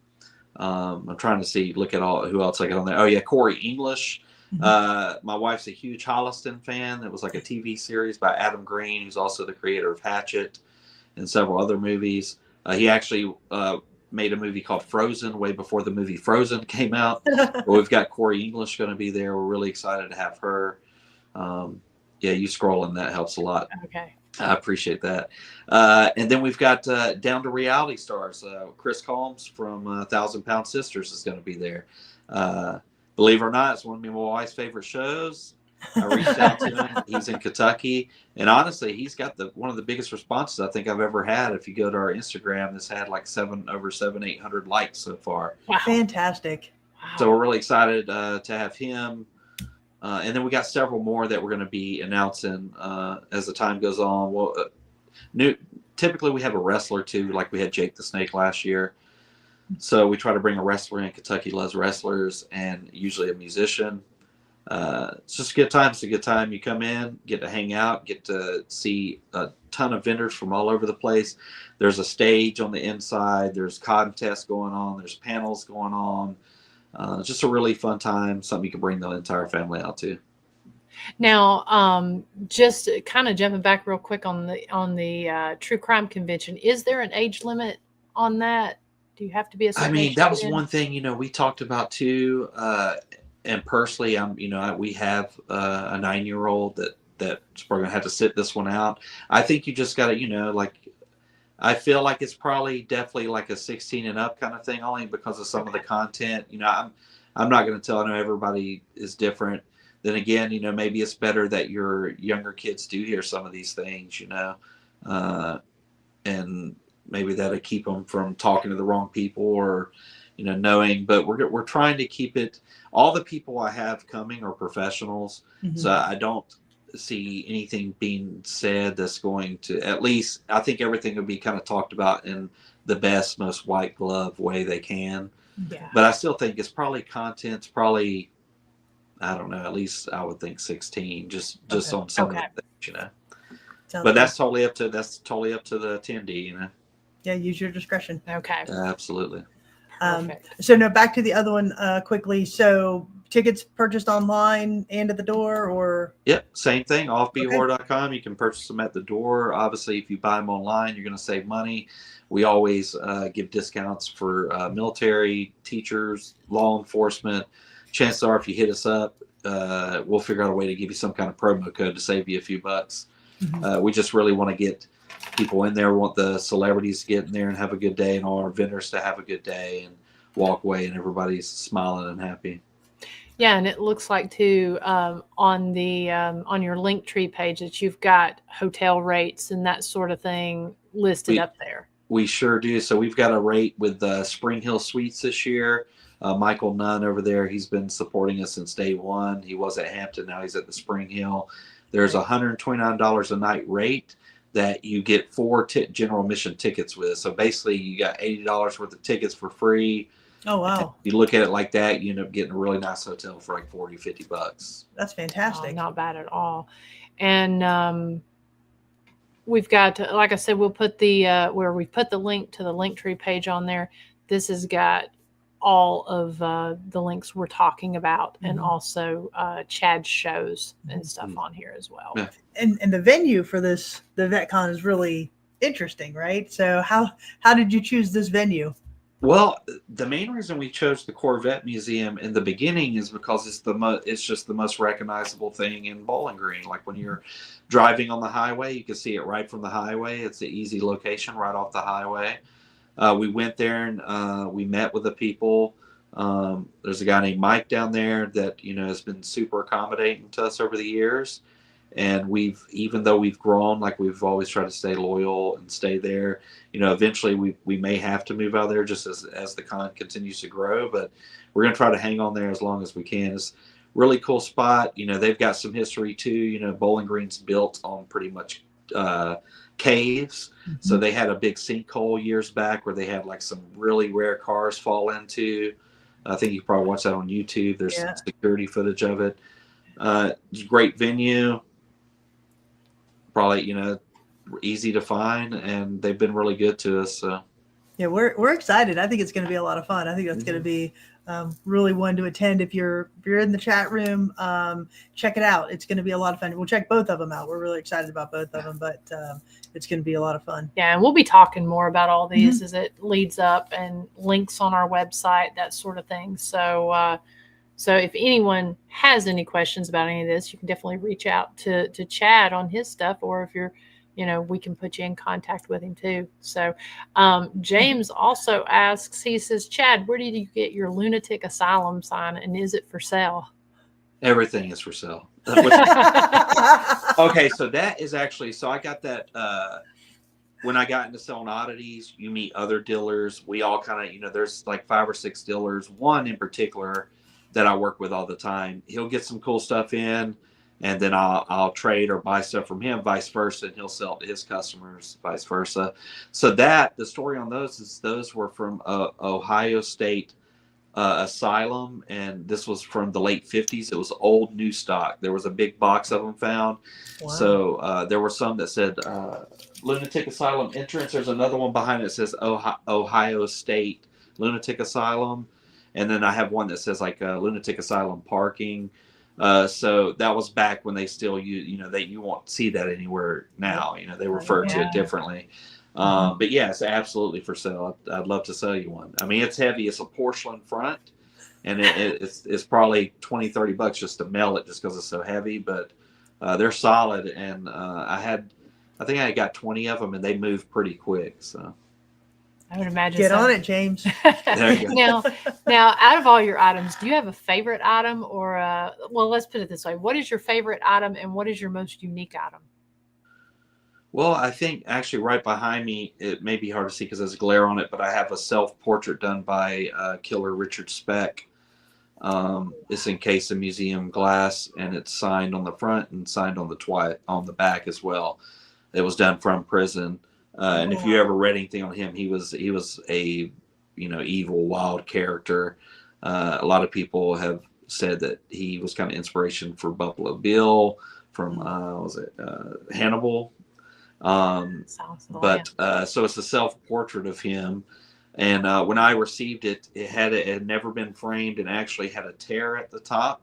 I'm trying to look at who else I got on there. Oh yeah, Corey English. My wife's a huge Holliston fan. It was like a TV series by Adam Green, who's also the creator of Hatchet and several other movies. He actually made a movie called Frozen way before the movie Frozen came out. We've got Corey English going to be there. We're really excited to have her. Yeah, you scrolling, that helps a lot. Okay. I appreciate that. And then we've got Down to Reality Stars. Chris Combs from 1,000 Pound Sisters is going to be there. Believe it or not, it's one of my wife's favorite shows. I reached out to him. He's in Kentucky. And honestly, he's got one of the biggest responses I think I've ever had. If you go to our Instagram, it's had like 800 likes so far. Wow. Fantastic. Wow. So we're really excited to have him. And then we got several more that we're going to be announcing as the time goes on. Well, typically we have a wrestler too, like we had Jake the Snake last year. So we try to bring a wrestler in. Kentucky loves wrestlers, and usually a musician. It's just a good time. It's a good time. You come in, get to hang out, get to see a ton of vendors from all over the place. There's a stage on the inside. There's contests going on. There's panels going on. Just a really fun time. Something you can bring the entire family out to. Now, just kind of jumping back real quick on the true crime convention. Is there an age limit on that? Do you have to be a I certain mean, age that to was get in? one thing, we talked about too. And personally, we have a 9-year-old that's probably gonna have to sit this one out. I think you just got to, like, I feel like it's probably definitely like a 16 and up kind of thing, only because of some of the Okay. content. I'm not going to tell. I know everybody is different. Then again, maybe it's better that your younger kids do hear some of these things, uh, and maybe that'll keep them from talking to the wrong people or, knowing. But we're trying to keep it. All the people I have coming are professionals, so I don't see anything being said that's going to, at least I think everything will be kind of talked about in the best, most white glove way they can. Yeah. But I still think it's probably content's probably, I don't know, at least I would think 16, just Okay. on some Okay. of the things. Sounds But good. that's totally up to the attendee. Yeah, use your discretion. Okay. Absolutely. Perfect. So no, back to the other one quickly. So tickets purchased online and at the door, or Yep, same thing. Offbeathorror.com. You can purchase them at the door. Obviously, if you buy them online, you're going to save money. We always give discounts for military, teachers, law enforcement. Chances are, if you hit us up, we'll figure out a way to give you some kind of promo code to save you a few bucks. We just really want to get people in there. We want the celebrities to get in there and have a good day, and all our vendors to have a good day and walk away, and everybody's smiling and happy. Yeah, and it looks like too on the on your Linktree page that you've got hotel rates and that sort of thing listed up there. We sure do. So we've got a rate with Spring Hill Suites this year. Michael Nunn over there, he's been supporting us since day one. He was at Hampton, now he's at the Spring Hill. There's $129 a night rate that you get 4 general admission tickets with. So basically, you got $80 worth of tickets for free. oh wow, You look at it like that, you end up getting a really nice hotel for like $40-50. that's fantastic. Not bad at all. And we've got, like I said, we'll put the where we put the link to the Linktree page on there. This has got all of the links we're talking about, and also Chad's shows and stuff on here as well. Yeah. And the venue for the VetCon is really interesting, right? So how did you choose this venue? Well, the main reason we chose the Corvette Museum in the beginning is because it's just the most recognizable thing in Bowling Green. Like when you're driving on the highway, you can see it right from the highway. It's an easy location right off the highway. We went there and we met with the people. There's a guy named Mike down there that has been super accommodating to us over the years. And even though we've grown, like we've always tried to stay loyal and stay there. Eventually we may have to move out there just as the con continues to grow, but we're going to try to hang on there as long as we can. It's a really cool spot. They've got some history too. Bowling Green's built on pretty much caves. So they had a big sinkhole years back where they had like some really rare cars fall into. I think you can probably watch that on YouTube. There's some security footage of it. It's a great venue. Probably, easy to find, and they've been really good to us. So. Yeah, we're excited. I think it's going to be a lot of fun. I think that's going to be really one to attend. If you're in the chat room, check it out. It's going to be a lot of fun. We'll check both of them out. We're really excited about both of them, but it's going to be a lot of fun. Yeah, and we'll be talking more about all these as it leads up, and links on our website, that sort of thing. So so if anyone has any questions about any of this, you can definitely reach out to Chad on his stuff, or if you're, we can put you in contact with him too. So James also asks, he says, Chad, where did you get your lunatic asylum sign, and is it for sale? Everything is for sale. Okay, so that is actually, so I got that when I got into selling oddities. You meet other dealers. We all kind of, there's like 5 or 6 dealers. One in particular that I work with all the time. He'll get some cool stuff in, and then I'll trade or buy stuff from him, vice versa, and he'll sell it to his customers, vice versa. So the story on those is those were from Ohio State Asylum, and this was from the late 50s. It was old new stock. There was a big box of them found. Wow. So there were some that said Lunatic Asylum entrance. There's another one behind it that says Ohio State Lunatic Asylum. And then I have one that says like Lunatic Asylum parking. So that was back when they still you won't see that anywhere now. They refer to it differently. But yeah, it's absolutely for sale. I'd love to sell you one. I mean, it's heavy. It's a porcelain front, and it's probably $20-30 just to mail it, just because it's so heavy. But they're solid, and I think I got 20 of them, and they move pretty quick. So I would imagine. Get so. on it, James. there you go. Now, out of all your items, do you have a favorite item, or well, let's put it this way: what is your favorite item, and what is your most unique item? Well, I think actually right behind me, it may be hard to see because there's glare on it, but I have a self-portrait done by killer Richard Speck. It's encased in museum glass, and it's signed on the front and signed on the back as well. It was done from prison. And if you ever read anything on him, he was a evil, wild character. A lot of people have said that he was kind of inspiration for Buffalo Bill from Hannibal. So it's a self-portrait of him, and when I received it, it had never been framed and actually had a tear at the top.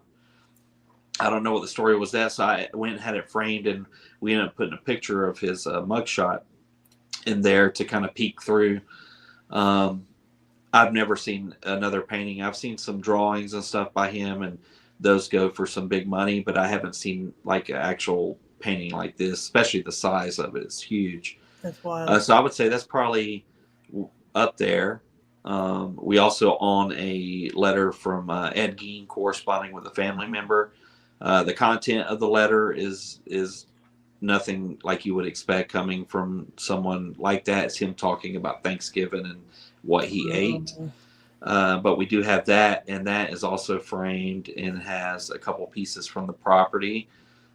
I don't know what the story was that, so I went and had it framed, and we ended up putting a picture of his mugshot in there to kind of peek through. I've never seen another painting. I've seen some drawings and stuff by him, and those go for some big money, but I haven't seen like an actual painting like this, especially the size of it. It's huge. That's wild. So I would say that's probably up there. We also own a letter from Ed Gein corresponding with a family member. The content of the letter is nothing like you would expect coming from someone like that. It's him talking about Thanksgiving and what he ate. But we do have that, and that is also framed and has a couple pieces from the property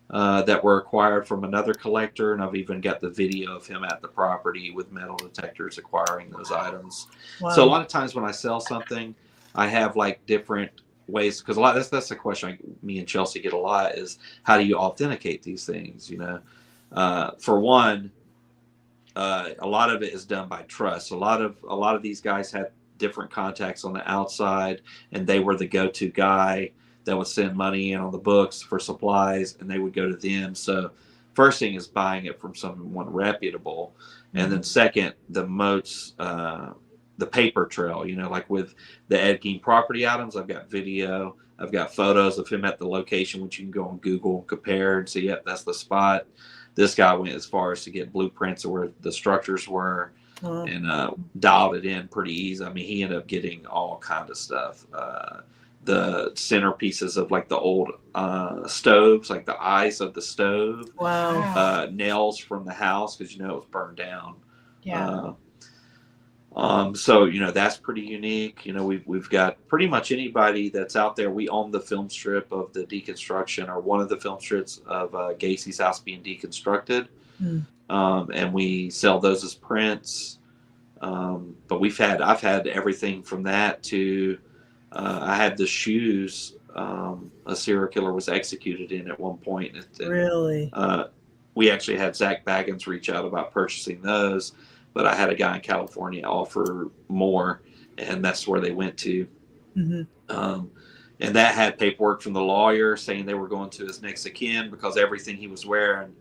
that were acquired from another collector, and I've even got the video of him at the property with metal detectors acquiring those items. Wow. So a lot of times when I sell something, I have like different ways, because that's the question me and Chelsea get a lot, is how do you authenticate these things? For one, a lot of it is done by trust. A lot of these guys had different contacts on the outside, and they were the go-to guy that would send money in on the books for supplies, and they would go to them. So first thing is buying it from someone reputable. And then second, the paper trail, like with the Ed Gein property items, I've got video, I've got photos of him at the location, which you can go on Google and compare and see, yep, that's the spot. This guy went as far as to get blueprints of where the structures were and dialed it in pretty easy. I mean, he ended up getting all kind of stuff. The centerpieces of like the old stoves, like the eyes of the stove. Wow. Nails from the house, because it was burned down. Yeah. So that's pretty unique. We've got pretty much anybody that's out there. We own the film strip of the deconstruction, or one of the film strips of Gacy's house being deconstructed, and we sell those as prints. But I've had everything from that to I had the shoes a serial killer was executed in at one point. Really? We actually had Zach Baggins reach out about purchasing those, but I had a guy in California offer more, and that's where they went to. And that had paperwork from the lawyer saying they were going to his next of kin, because everything he was wearing,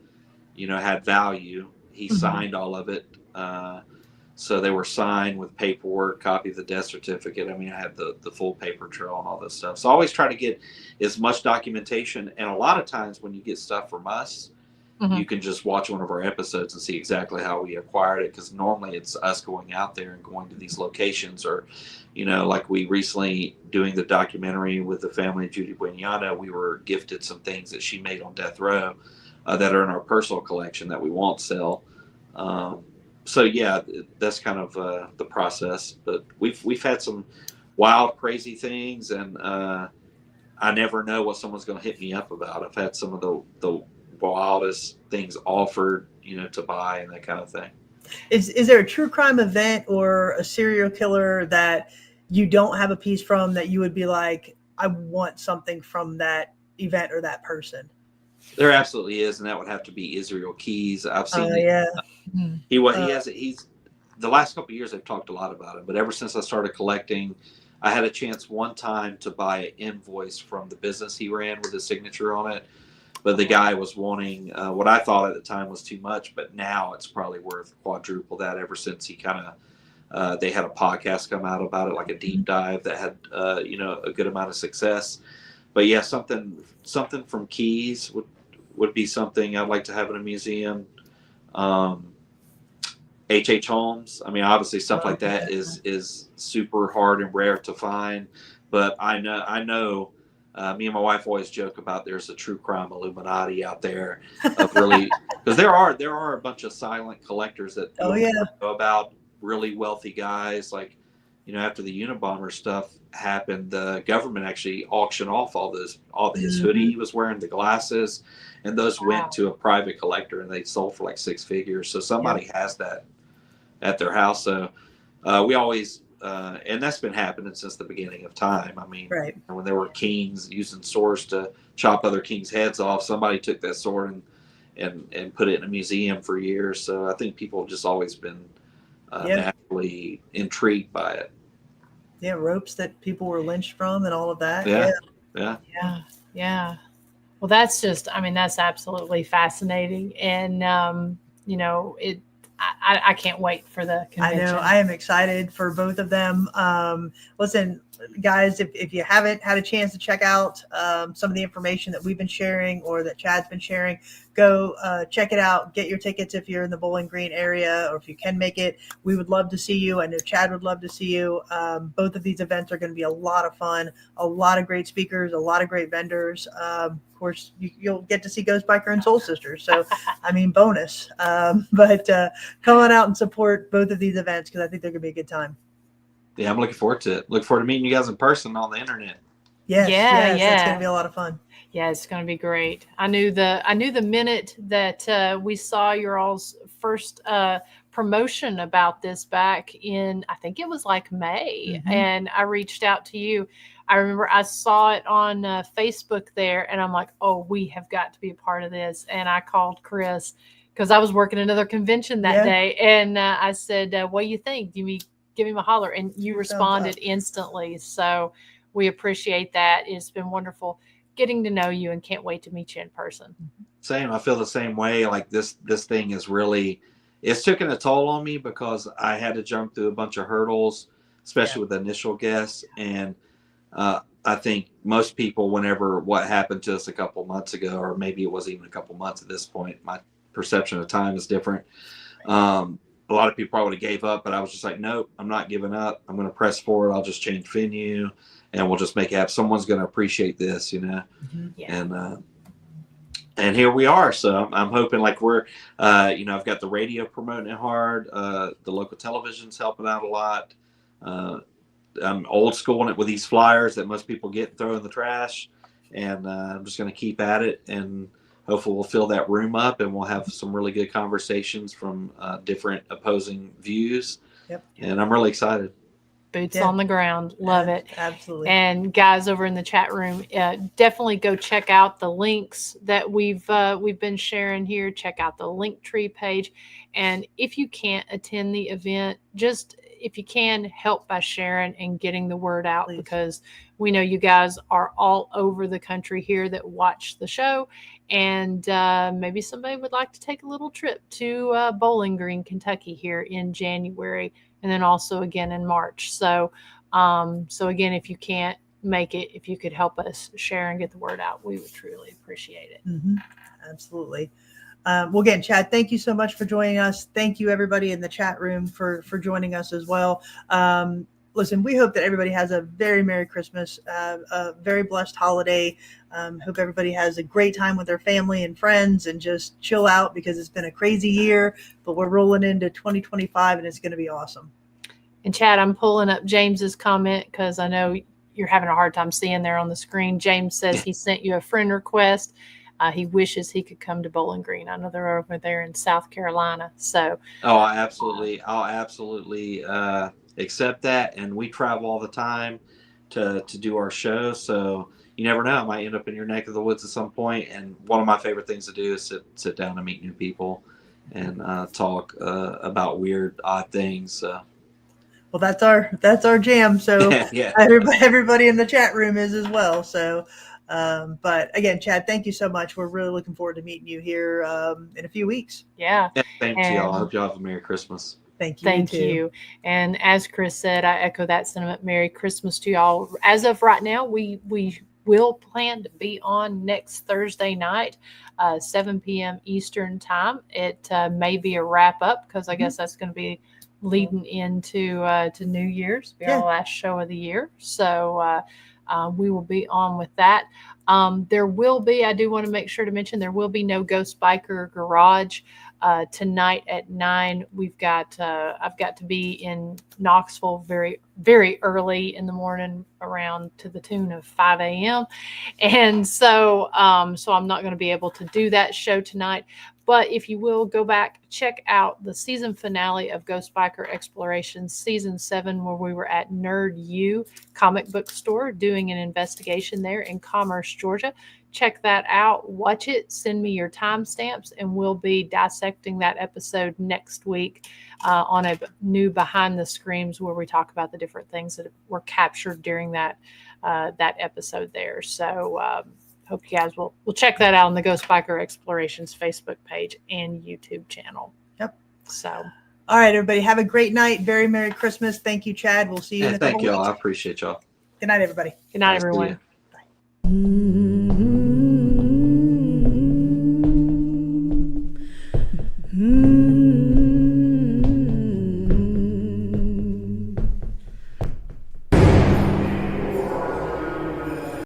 had value. He signed all of it. So they were signed with paperwork, copy of the death certificate. I mean, I had the full paper trail and all this stuff. So I always try to get as much documentation. And a lot of times when you get stuff from us, you can just watch one of our episodes and see exactly how we acquired it. Because normally it's us going out there and going to these locations, or, like we recently doing the documentary with the family of Judy Bueniano, we were gifted some things that she made on death row that are in our personal collection that we won't sell. So yeah, that's kind of the process. But we've had some wild, crazy things, and I never know what someone's going to hit me up about. I've had some of the wildest things offered, to buy and that kind of thing. Is there a true crime event or a serial killer that you don't have a piece from that you would be like, I want something from that event or that person? There absolutely is, and that would have to be Israel Keys. I've seen he's the last couple of years I've talked a lot about him, but ever since I started collecting, I had a chance one time to buy an invoice from the business he ran with his signature on it. but the guy was wanting what I thought at the time was too much, but now it's probably worth quadruple that ever since he kind of they had a podcast come out about it, like a deep dive that had a good amount of success. But yeah, something from Keys would be something I'd like to have in a museum. H.H. Holmes. I mean, obviously stuff like that is super hard and rare to find. But I know. Me and my wife always joke about there's a true crime Illuminati out there of really, because there are a bunch of silent collectors that know about, really wealthy guys. Like, after the Unabomber stuff happened, the government actually auctioned off all his hoodie he was wearing, the glasses, and those went to a private collector and they sold for like 6 figures. So somebody has that at their house. So we always, and that's been happening since the beginning of time. I mean, when there were kings using swords to chop other kings' heads off, somebody took that sword and put it in a museum for years. So I think people have just always been naturally intrigued by it. Yeah, ropes that people were lynched from and all of that. Yeah. Well, that's absolutely fascinating. And, I can't wait for the convention. I know. I am excited for both of them. Listen, guys, if you haven't had a chance to check out some of the information that we've been sharing or that Chad's been sharing, go check it out. Get your tickets if you're in the Bowling Green area, or if you can make it. We would love to see you. I know Chad would love to see you. Both of these events are going to be a lot of fun, a lot of great speakers, a lot of great vendors. Of course, you'll get to see Ghost Biker and Soul Sisters. So, bonus. But come on out and support both of these events because I think they're going to be a good time. Yeah, I'm looking forward to it. Look forward to meeting you guys in person on the internet. Yes, it's going to be a lot of fun. Yeah, it's going to be great. I knew the minute that we saw your all's first promotion about this back in, I think it was like May, and I reached out to you. I remember I saw it on Facebook there, and I'm like, oh, we have got to be a part of this. And I called Chris because I was working another convention that day, and I said, what do you think? Give him a holler. And you responded instantly. So we appreciate that. It's been wonderful getting to know you and can't wait to meet you in person. Same. I feel the same way. Like this thing is really, it's taken a toll on me because I had to jump through a bunch of hurdles, especially with the initial guests. And I think most people, whenever what happened to us a couple months ago, or maybe it wasn't even a couple months at this point, my perception of time is different. A lot of people probably gave up, but I was just like, nope, I'm not giving up. I'm going to press forward. I'll just change venue and we'll just make it happen. Someone's going to appreciate this, and here we are. So I'm hoping like we're, I've got the radio promoting it hard. The local television's helping out a lot. I'm old schooling it with these flyers that most people get and throw in the trash. And I'm just going to keep at it, and hopefully we'll fill that room up and we'll have some really good conversations from different opposing views. And I'm really excited. Boots on the ground. Love it. Absolutely. And guys over in the chat room, definitely go check out the links that we've been sharing here. Check out the Linktree page. And if you can't attend the event, just if you can, help by sharing and getting the word out, because we know you guys are all over the country here that watch the show. And maybe somebody would like to take a little trip to Bowling Green, Kentucky here in January, and then also again in March. So again, if you can't make it, if you could help us share and get the word out, we would truly appreciate it. Absolutely. Well, again, Chad, thank you so much for joining us. Thank you, everybody in the chat room, for joining us as well. Listen, we hope that everybody has a very Merry Christmas, a very blessed holiday. Hope everybody has a great time with their family and friends and just chill out, because it's been a crazy year, but we're rolling into 2025 and it's going to be awesome. And Chad, I'm pulling up James's comment because I know you're having a hard time seeing there on the screen. James says he sent you a friend request. He wishes he could come to Bowling Green. I know they're over there in South Carolina. So, I'll absolutely accept that. And we travel all the time to do our show. So you never know. I might end up in your neck of the woods at some point. And one of my favorite things to do is sit down and meet new people and talk about weird, odd things. Well, that's our jam. So everybody in the chat room is as well. So But again, Chad, thank you so much. We're really looking forward to meeting you here in a few weeks. Yeah. Yeah, thanks, And y'all. I hope y'all have a Merry Christmas. Thank you. thank you. And as Chris said, I echo that sentiment. Merry Christmas to y'all. As of right now, we will plan to be on next Thursday night, 7 p.m. Eastern time. It may be a wrap up because I guess that's going to be leading into to New Year's, be our last show of the year. So we will be on with that. There will be, I do want to make sure to mention, there will be no Ghost Biker Garage tonight at 9. We've got I've got to be in Knoxville very, very early in the morning, around to the tune of 5 a.m. And so so I'm not going to be able to do that show tonight. But if you will go back, check out the season finale of Ghost Biker Explorations season 7, where we were at Nerd U comic book store doing an investigation there in Commerce, Georgia. Check that out, watch it, send me your timestamps, and we'll be dissecting that episode next week on a new Behind the Screams, where we talk about the different things that were captured during that that episode there. So hope you guys will check that out on the Ghost Biker Explorations Facebook page and YouTube channel. Yep. So, all right, everybody, have a great night. Very Merry Christmas. Thank you, Chad. We'll see you in a couple Thank y'all. weeks. I appreciate y'all. Good night, everybody. good night, Nice to everyone. you. Mm.